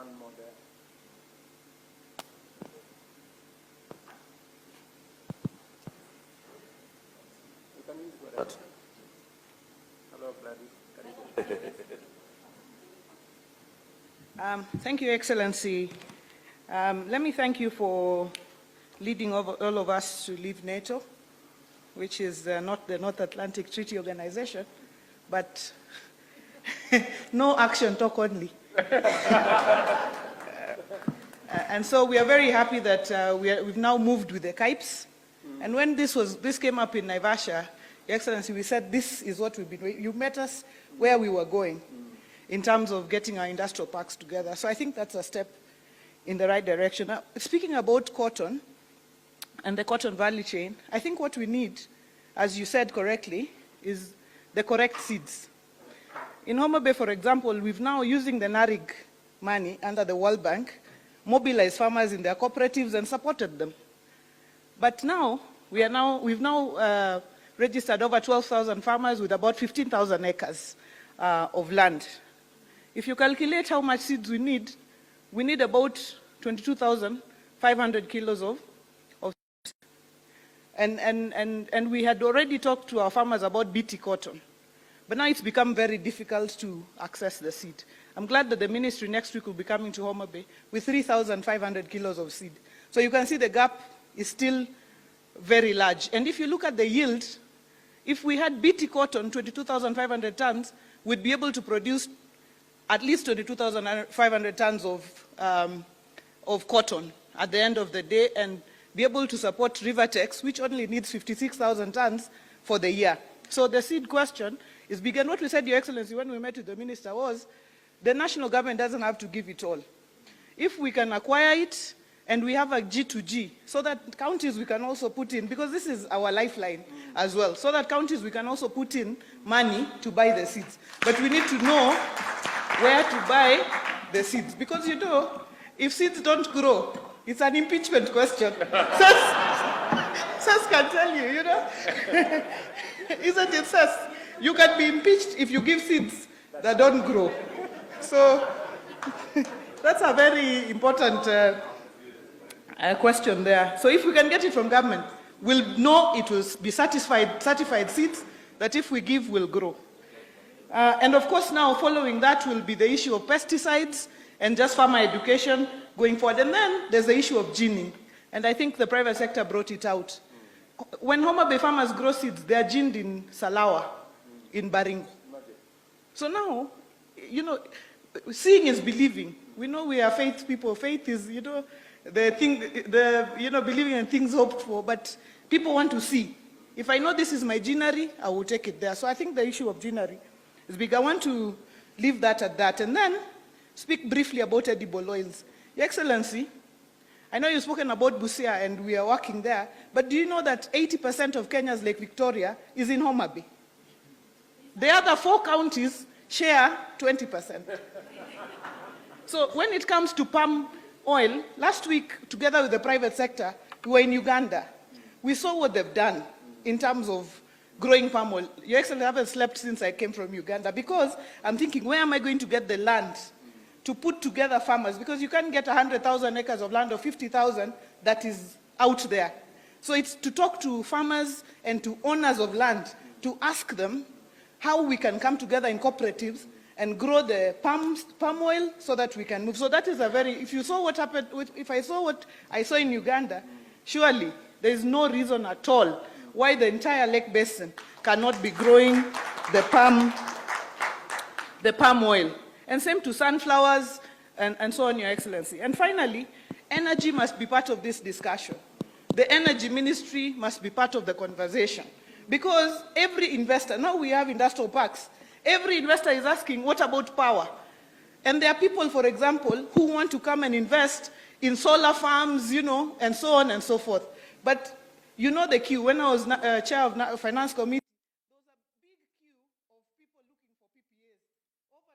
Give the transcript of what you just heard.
one more there. You can use whatever. Hello, Gladys. Thank you, Excellency. Let me thank you for leading all of us to leave NATO, which is not the North Atlantic Treaty Organization, but no action, talk only. And so we are very happy that we've now moved with the KIPES. And when this came up in Naivasha, Your Excellency, we said this is what we've been doing. You met us where we were going in terms of getting our industrial parks together. So I think that's a step in the right direction. Now, speaking about cotton and the cotton value chain, I think what we need, as you said correctly, is the correct seeds. In Homabay, for example, we've now, using the NARIG money under the World Bank, mobilized farmers in their cooperatives and supported them. But now, we've now registered over 12,000 farmers with about 15,000 acres of land. If you calculate how much seeds we need about 22,500 kilos of seeds. And we had already talked to our farmers about BT cotton. But now it's become very difficult to access the seed. I'm glad that the ministry next week will be coming to Homabay with 3,500 kilos of seed. So you can see the gap is still very large. And if you look at the yield, if we had BT cotton, 22,500 tons, we'd be able to produce at least 22,500 tons of cotton at the end of the day and be able to support Rivertex, which only needs 56,000 tons for the year. So the seed question is big. And what we said, Your Excellency, when we met with the minister was, the national government doesn't have to give it all. If we can acquire it, and we have a G2G, so that counties we can also put in, because this is our lifeline as well, so that counties we can also put in money to buy the seeds. But we need to know where to buy the seeds, because you know, if seeds don't grow, it's an impeachment question. Sas can tell you, you know. Isn't it, Sas? You can be impeached if you give seeds that don't grow. So that's a very important question there. So if we can get it from government, we'll know it will be certified seeds that if we give will grow. And of course now following that will be the issue of pesticides and just farmer education going forward. And then there's the issue of ginning. And I think the private sector brought it out. When Homabay farmers grow seeds, they are ginned in Salawa, in Baringo. So now, you know, seeing is believing. We know we are faith people. Faith is, you know, believing in things hoped for, but people want to see. If I know this is my ginnery, I will take it there. So I think the issue of ginnery is big. I want to leave that at that. And then speak briefly about edible oils. Your Excellency, I know you've spoken about Busia and we are working there, but do you know that 80% of Kenya's Lake Victoria is in Homabay? The other 4 counties share 20%. So when it comes to palm oil, last week, together with the private sector, we were in Uganda. We saw what they've done in terms of growing palm oil. Your Excellency, I haven't slept since I came from Uganda because I'm thinking, where am I going to get the land to put together farmers? Because you can't get 100,000 acres of land or 50,000 that is out there. So it's to talk to farmers and to owners of land to ask them how we can come together in cooperatives and grow the palm oil so that we can move. So that is a very, if you saw what happened, if I saw what I saw in Uganda, surely there is no reason at all why the entire lake basin cannot be growing the palm oil. And same to sunflowers and so on, Your Excellency. And finally, energy must be part of this discussion. The energy ministry must be part of the conversation. Because every investor, now we have industrial parks, every investor is asking, what about power? And there are people, for example, who want to come and invest in solar farms, you know, and so on and so forth. But you know the queue. When I was chair of Finance Committee,